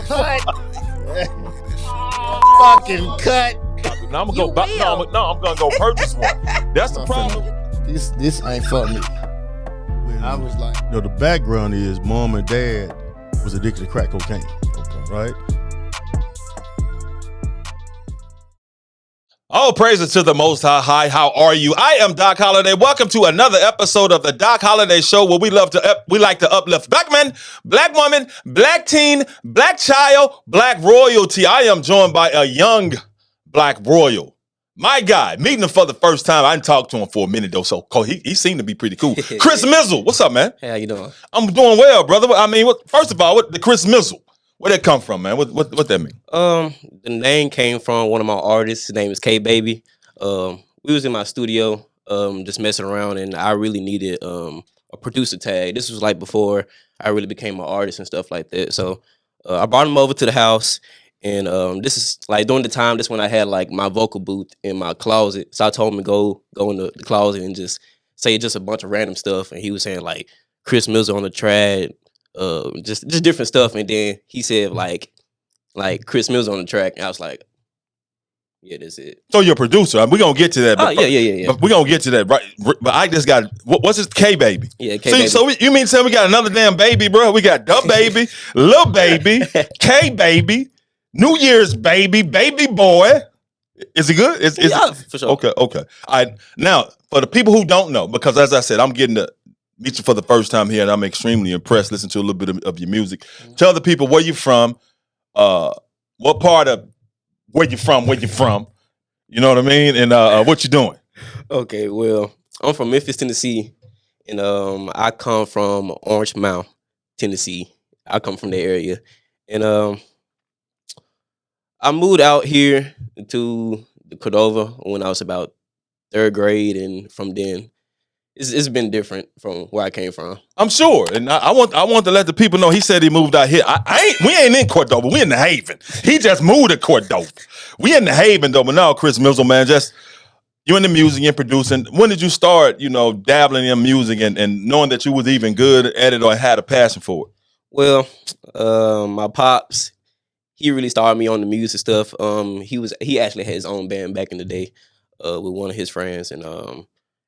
Cut. Fucking cut. Now I'm gonna go. I'm gonna go purchase one. That's the problem. This ain't for me. I was like, the background is mom and dad was addicted to crack cocaine. Okay. Right? All praises to the Most High. How are you? I am Doc Holliday. Welcome to another episode of the Doc Holliday Show, where we like to uplift black men, black women, black teen, black child, black royalty. I am joined by a young black royal. My guy, meeting him for the first time. I didn't talk to him for a minute though, so he seemed to be pretty cool. Chris Mizzle, what's up, man? Hey, how you doing? I'm doing well, brother. I mean, first of all, what the Chris Mizzle? Where'd that come from, man? What that mean? The name came from one of my artists. His name is K-Baby. We was in my studio, just messing around, and I really needed a producer tag. This was like before I really became an artist and stuff like that. So I brought him over to the house, and this is like during the time. This when I had like my vocal booth in my closet. So I told him to go in the closet and just say just a bunch of random stuff, and he was saying like Chris Mizzle on the track. Just different stuff, and then he said like Chris Mills on the track, and I was like, yeah, that's it. So you're a producer. We're gonna get to that. Oh, yeah. We're gonna get to that, right? But I just got what's his K-Baby? Yeah, K-Baby. So you mean to tell me we got another damn baby, bro? We got the baby, Lil Baby, K-Baby, New Year's baby, baby boy. Is he good? Yeah, for sure. Okay. All right. Now, for the people who don't know, because as I said, I'm getting to meet you for the first time here, and I'm extremely impressed. Listen to a little bit of your music. Mm-hmm. Tell the people where you're from, what part of where you're from, you know what I mean, and what you're doing. Okay, well, I'm from Memphis, Tennessee, and I come from Orange Mound, Tennessee. I come from the area, and I moved out here to Cordova when I was about 3rd grade, and from then, it's been different from where I came from. I'm sure, and I want to let the people know. He said he moved out here. We ain't in Cordova. We in the Haven. He just moved to Cordova. We in the Haven though. But now, Chris Mizzle, man, just you in the music and producing. When did you start? Dabbling in music and knowing that you was even good at it or had a passion for it? Well, my pops, he really started me on the music stuff. He actually had his own band back in the day with one of his friends, and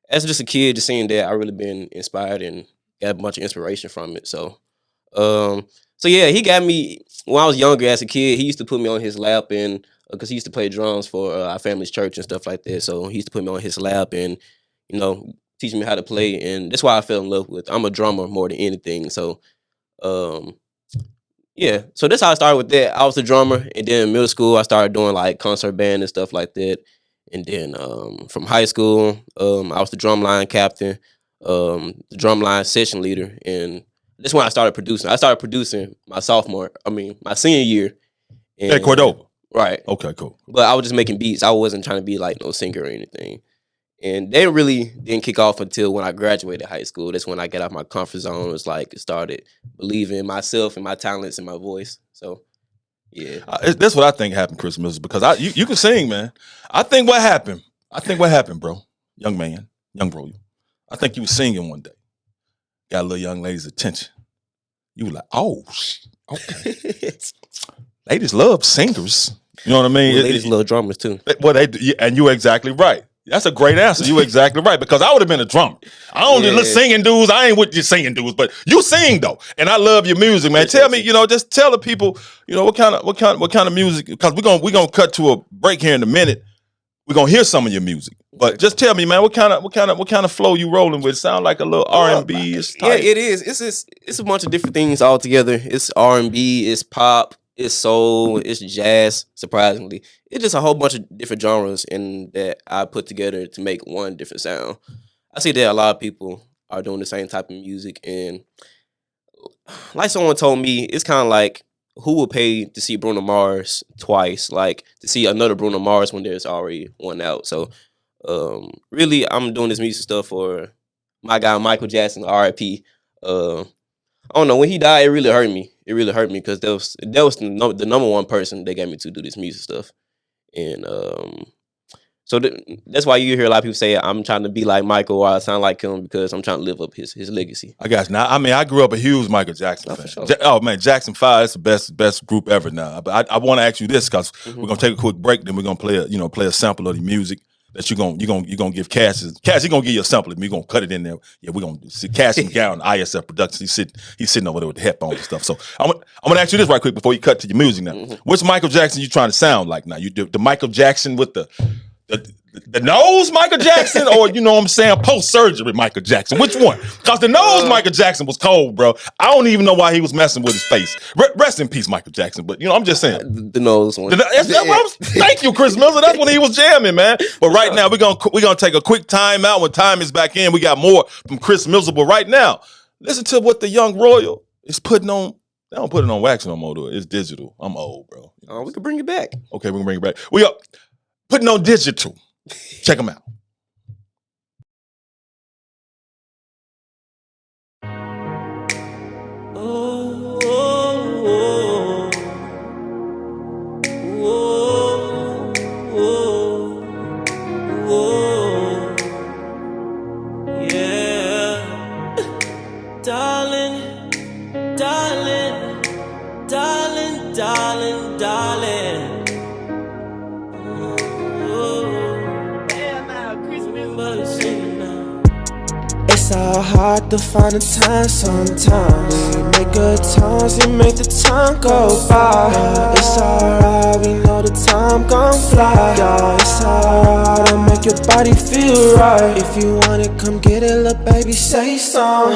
as just a kid, just seeing that, I really been inspired and got a bunch of inspiration from it. So yeah, he got me when I was younger as a kid. He used to put me on his lap, and because he used to play drums for our family's church and stuff like that. So he used to put me on his lap and teach me how to play, and that's why I fell in love with. I'm a drummer more than anything. So yeah, so that's how I started with that. I was a drummer, and then in middle school, I started doing like concert band and stuff like that. And then from high school, I was the drumline captain, the drumline session leader, and that's when I started producing. I started producing my senior year. At Cordova. Right. Okay, cool. But I was just making beats. I wasn't trying to be like no singer or anything. And they really didn't kick off until when I graduated high school. That's when I got out my comfort zone. It was like, started believing in myself and my talents and my voice. So yeah, that's what I think happened, Chris Mizzle, because you can sing, man. I think what happened, bro, young man, young bro, I think you was singing one day, got a little young lady's attention. You were like, oh, okay. Ladies love singers. You know what I mean? Well, ladies love drummers too. Well, they do, and you're exactly right. That's a great answer. You're exactly right, because I would have been a drummer. I don't just singing dudes. I ain't with you singing dudes, but you sing though, and I love your music, man. Tell me, just tell the people, what kind of music? Because we're gonna cut to a break here in a minute. We're gonna hear some of your music, but just tell me, man, what kind of flow you rolling with? Sound like a little R&B. Yeah, it is. It's a bunch of different things all together. It's R&B. It's pop. It's soul, it's jazz, surprisingly. It's just a whole bunch of different genres that I put together to make one different sound. I see that a lot of people are doing the same type of music, and like someone told me, it's kind of like, who would pay to see Bruno Mars twice, like to see another Bruno Mars when there's already one out. So really, I'm doing this music stuff for my guy Michael Jackson, R.I.P. I don't know, when he died, it really hurt me. It really hurt me because that was the number one person that got me to do this music stuff. And So that's why you hear a lot of people say I'm trying to be like Michael or I sound like him because I'm trying to live up his legacy. I got you. Now, I mean, I grew up a huge Michael Jackson fan. Sure. Oh man, Jackson 5 is the best group ever now. But I want to ask you this because we're gonna take a quick break, then we're gonna play a sample of the music that you're gonna give Cass. Cass, he's gonna give you a sample of me. You're gonna cut it in there. Yeah, we're gonna see Cass and Gown, ISF Productions. He's sitting over there with the headphones and stuff. So I'm gonna ask you this right quick before you cut to your music now. Which Michael Jackson you trying to sound like now? You do the Michael Jackson with the nose Michael Jackson, or you know what I'm saying, post-surgery Michael Jackson? Which one? Because the nose Michael Jackson was cold, bro. I don't even know why he was messing with his face. Rest in peace, Michael Jackson. But you know, I'm just saying the nose one. Thank you, Chris Mizzle. That's when he was jamming, man. But right now we're gonna take a quick time out. When time is back in, we got more from Chris Mizzle. But right now, listen to what the young Royal is putting on. They don't put it on wax no more, though. It's digital. I'm old, bro. Oh, we can bring it back. Okay, we can bring it back. We are putting on digital. Check them out. Darling. It's so hard to find the time sometimes. We make good times and make the time go by. It's alright, we know the time gon' fly. Yeah, it's alright to make your body feel right. If you want it, come get it, little baby, say so.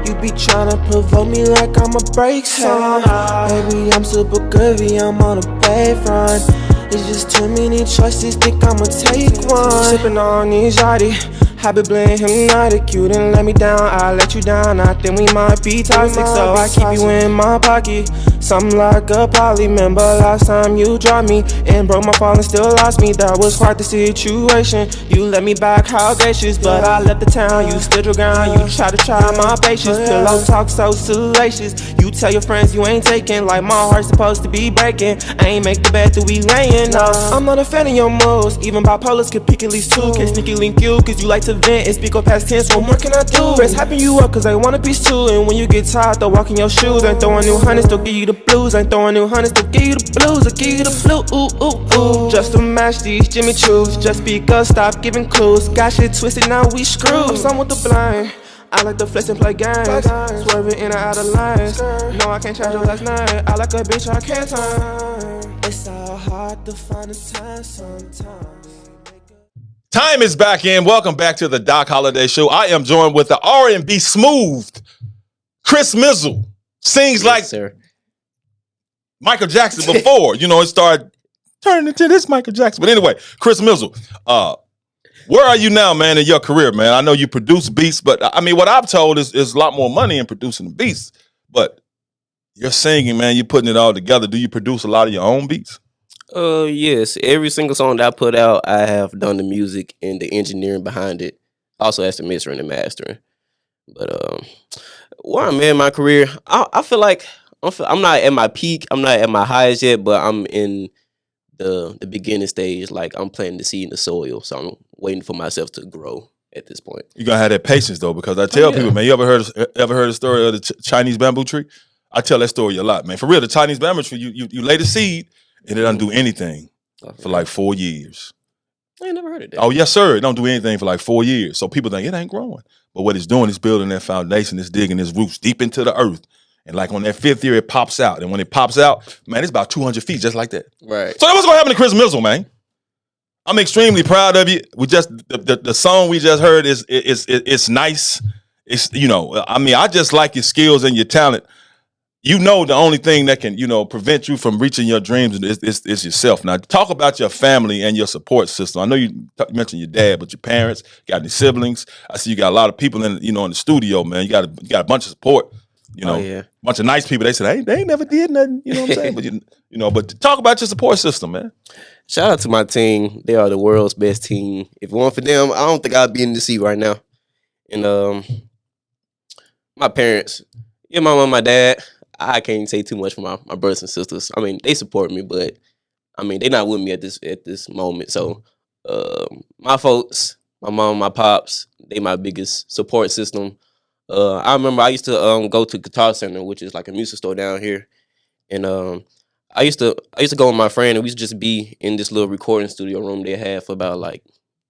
You be tryna provoke me like I'm a break song. Baby, I'm super groovy, I'm on a bayfront. It's just too many choices, think I'ma take one. Sippin' on these yachty, habit blend hypnotic. You didn't let me down, I let you down. I think we might be toxic, so I keep you in my pocket. Something like a poly. Remember last time you dropped me and broke my fall and still lost me. That was quite the situation. You let me back, how gracious, but I left the town. You stood your ground, you try my patience. Pillow talk so salacious. You tell your friends you ain't taking, like my heart's supposed to be breaking. I ain't make the bed that we laying. No, I'm not a fan of your moves. Even bipolars could pick at least two. Can sneaky link you, cause you like to vent and speak up past tense. What more can I do? Friends hyping you up cause they want a piece too. And when you get tired, they'll walk in your shoes. Ain't throwing new hundreds, they'll give you the blues. Ain't throwing new hundreds, they'll give you the blues. I'll give you the blue, ooh, ooh, ooh. Just to match these Jimmy Choos. Just speak up, stop giving clues. Got shit twisted, now we screwed. I'm some with the blind. I like to flex and play games. Swerving in and out of lines. No, I can't change your last night. I like a bitch, I can't time. It's so hard to find the time sometimes. Time is back in. Welcome back to the Doc Holliday Show. I am joined with the R&B smooth Chris Mizzle. Sings like Michael Jackson before. You know, it started turning into this Michael Jackson. But anyway, Chris Mizzle, where are you now, man, in your career, man? I know you produce beats, but I mean, what I've told is a lot more money in producing the beats. But you're singing, man. You're putting it all together. Do you produce a lot of your own beats? Yes. Every single song that I put out, I have done the music and the engineering behind it. Also as the mixer and the mastering. But where I'm in my career, I feel like I'm not at my peak. I'm not at my highest yet, but I'm in the beginning stage. Like I'm planting the seed in the soil, so I'm waiting for myself to grow at this point. You gotta have that patience though, because I tell people, man, you ever heard the story of the Chinese bamboo tree? I tell that story a lot, man. For real, the Chinese bamboo tree, you lay the seed and it doesn't do anything for like 4 years. I ain't never heard of that. Oh yes, sir. It don't do anything for like 4 years. So people think it ain't growing, but what it's doing is building that foundation. It's digging its roots deep into the earth. And like on that 5th year, it pops out. And when it pops out, man, it's about 200 feet, just like that. Right. So that's what's gonna happen to Chris Mizzle, man. I'm extremely proud of you. We just the song we just heard is nice. It's, you know, I mean, I just like your skills and your talent. You know, the only thing that can, you know, prevent you from reaching your dreams is yourself. Now, talk about your family and your support system. I know you mentioned your dad, but your parents, got any siblings? I see you got a lot of people in, you know, in the studio, man. You got a bunch of support. You know, a bunch of nice people. They said, hey, they ain't never did nothing. You know what I'm saying? But you know, but talk about your support system, man. Shout out to my team. They are the world's best team. If it weren't for them, I don't think I'd be in the seat right now. And my parents, my mom and my dad. I can't say too much for my brothers and sisters. I mean, they support me, but I mean, they're not with me at this moment. So My folks, my mom, my pops, they my biggest support system. I remember I used to go to Guitar Center, which is like a music store down here, and I used to go with my friend, and we used to just be in this little recording studio room they had for about like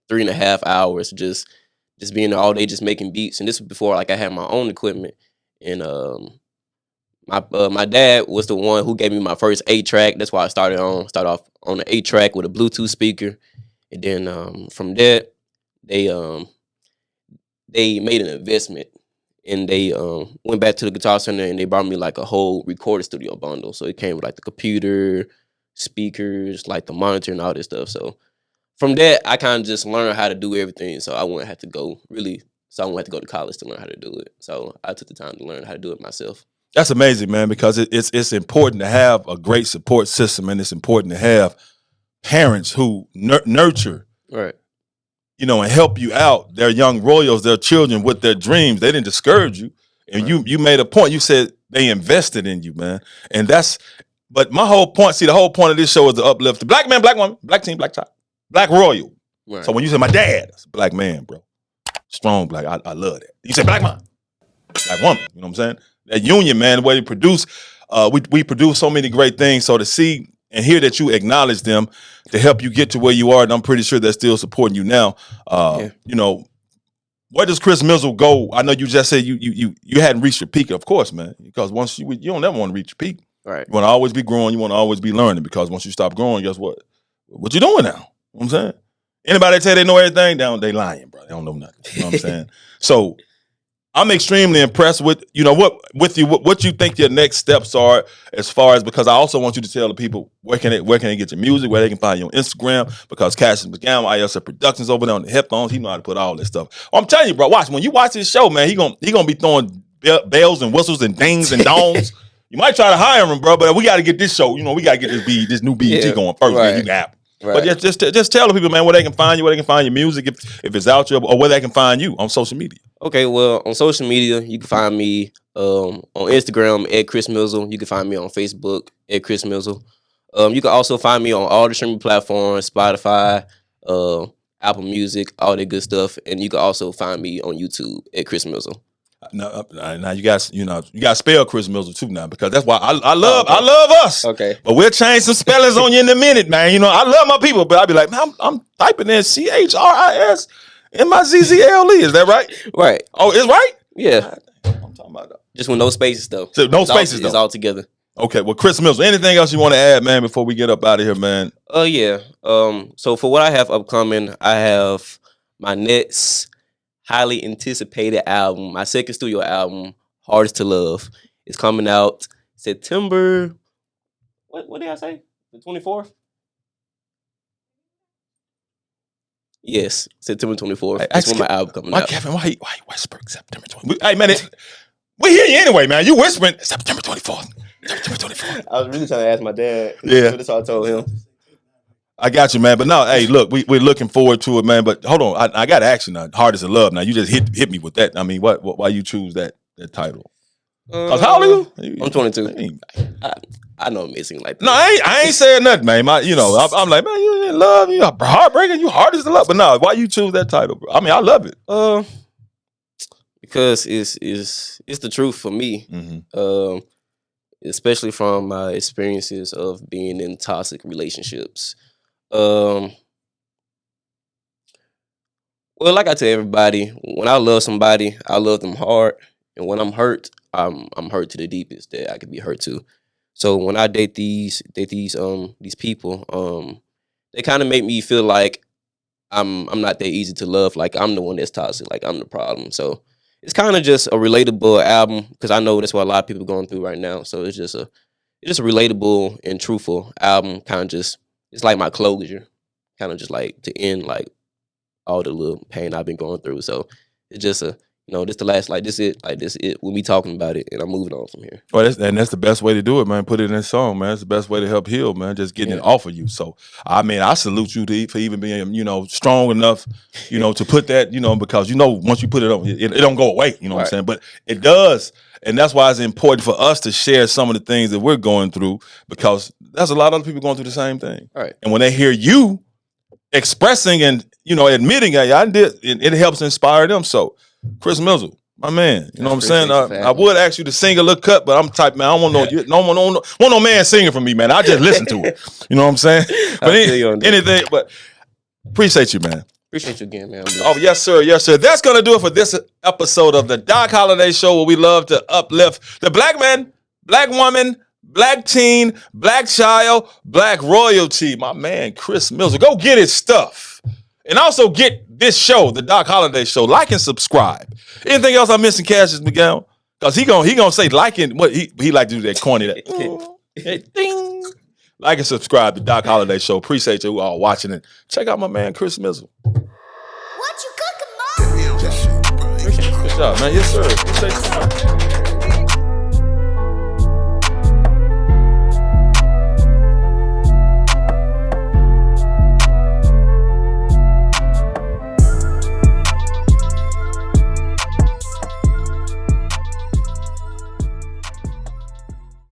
3.5 hours, just being there all day, just making beats. And this was before like I had my own equipment, and my dad was the one who gave me my first 8-track. That's why I started off on the 8-track with a Bluetooth speaker, and then from that they made an investment. And they went back to the Guitar Center and they brought me like a whole recording studio bundle. So it came with like the computer, speakers, like the monitor and all this stuff. So from that, I kind of just learned how to do everything. So I wouldn't have to go to college to learn how to do it. So I took the time to learn how to do it myself. That's amazing, man, because it's important to have a great support system, and it's important to have parents who nurture. Right. And help you out, their young royals, their children with their dreams. They didn't discourage you. And right. you made a point. You said they invested in you, man. And but my whole point, the whole point of this show is to uplift the black man, black woman, black teen, black child, black royal. Right. So when you say my dad, it's a black man, bro. Strong black, I love that. You say black man, black woman, you know what I'm saying? That union, man, the way they produce, we produce so many great things. So to see and hear that you acknowledge them to help you get to where you are, and I'm pretty sure they're still supporting you now. Where does Chris Mizzle go? I know you just said you hadn't reached your peak, of course, man. Because once you don't ever want to reach your peak. Right. You want to always be growing. You want to always be learning. Because once you stop growing, guess what? What you doing now? You know what I'm saying? Anybody that tell they know everything, they lying, bro. They don't know nothing. You know what I'm saying? So I'm extremely impressed with what you think your next steps are, as far as, because I also want you to tell the people where can they get your music, where they can find you on Instagram, because Cassius McGowan, ISF Productions over there on the headphones, he know how to put all this stuff. I'm telling you, bro, when you watch this show, man, he gonna be throwing bells and whistles and dings and dongs. You might try to hire him, bro, but we got to get this show. We got to get this new BET going first. Right. Man, you can happen. Right. But just tell the people, man, where they can find you, where they can find your music, if it's out there, or where they can find you on social media. Okay, well, on social media, you can find me on Instagram at Chris Mizzle. You can find me on Facebook at Chris Mizzle. You can also find me on all the streaming platforms, Spotify, Apple Music, all that good stuff. And you can also find me on YouTube at Chris Mizzle. Now you guys, you got to spell Chris Mizzle too now, because that's why I love us. Okay, but we'll change some spellings on you in a minute, man. I love my people, but I'll be like, man, I'm typing in CHRISMIZZLE. Is that right? Right. Oh, it's right. Yeah. I'm talking about that. Just with no spaces though. So no spaces though. It's all together. Okay. Well, Chris Mizzle, anything else you want to add, man, before we get up out of here, man? Yeah. So for what I have upcoming, I have my next highly anticipated album, my second studio album, Hardest to Love. It's coming out September. What did I say? The 24th? Yes, September 24th. That's when my album coming out. Kevin, why you whisper September 24th? Hey, man, we hear you anyway, man. You whispering September 24th. September 24th. I was really trying to ask my dad. Yeah. That's all I told him. I got you, man. But no, hey, look, we're looking forward to it, man. But hold on, I got to ask you now. Hardest to Love. Now you just hit me with that. I mean, why you choose that title? How old are you? I'm 22. I know amazing like that. No, I ain't saying nothing, man. I'm like, man, you in love, you heartbreaking, you Hardest to Love. But no, why you choose that title, bro? I mean, I love it. Because it's the truth for me. Mm-hmm. Especially from my experiences of being in toxic relationships. Well, like I tell everybody, when I love somebody, I love them hard, and when I'm hurt, I'm hurt to the deepest that I could be hurt to. So when I date these people, they kind of make me feel like I'm not that easy to love. Like I'm the one that's toxic. Like I'm the problem. So it's kind of just a relatable album, because I know that's what a lot of people are going through right now. So it's just a relatable and truthful album. Kind of just, it's like my closure, kind of just like to end like all the little pain I've been going through. So it's just this the last, like this it, like this it. We'll be talking about it, and I'm moving on from here. Well, that's the best way to do it, man. Put it in a song, man. It's the best way to help heal, man. Just getting it off of you. So I mean, I salute you for even being, strong enough, to put that, because once you put it on, it don't go away. You know what I'm saying? But it does. And that's why it's important for us to share some of the things that we're going through, because there's a lot of other people going through the same thing. Right. And when they hear you expressing and admitting that I did. It helps inspire them. So, Chris Mizzle, my man, you know what I'm saying? I would ask you to sing a little cut, but I'm type man. I don't want no man singing for me, man. I just listen to it. You know what I'm saying? But anything, but appreciate you, man. Appreciate you again, man. Oh, yes, sir. Yes, sir. That's going to do it for this episode of the Doc Holliday Show, where we love to uplift the black man, black woman, black teen, black child, black royalty. My man, Chris Mizzle. Go get his stuff. And also get this show, the Doc Holliday Show. Like and subscribe. Anything else I'm missing, Cassius Miguel? Because he gonna say like and what he like to do that corny that ding. Like and subscribe to Doc Holliday Show. Appreciate you all watching it. Check out my man Chris Mizzle. What you cooking, Mom? Good job, man. Yes, sir. Appreciate you.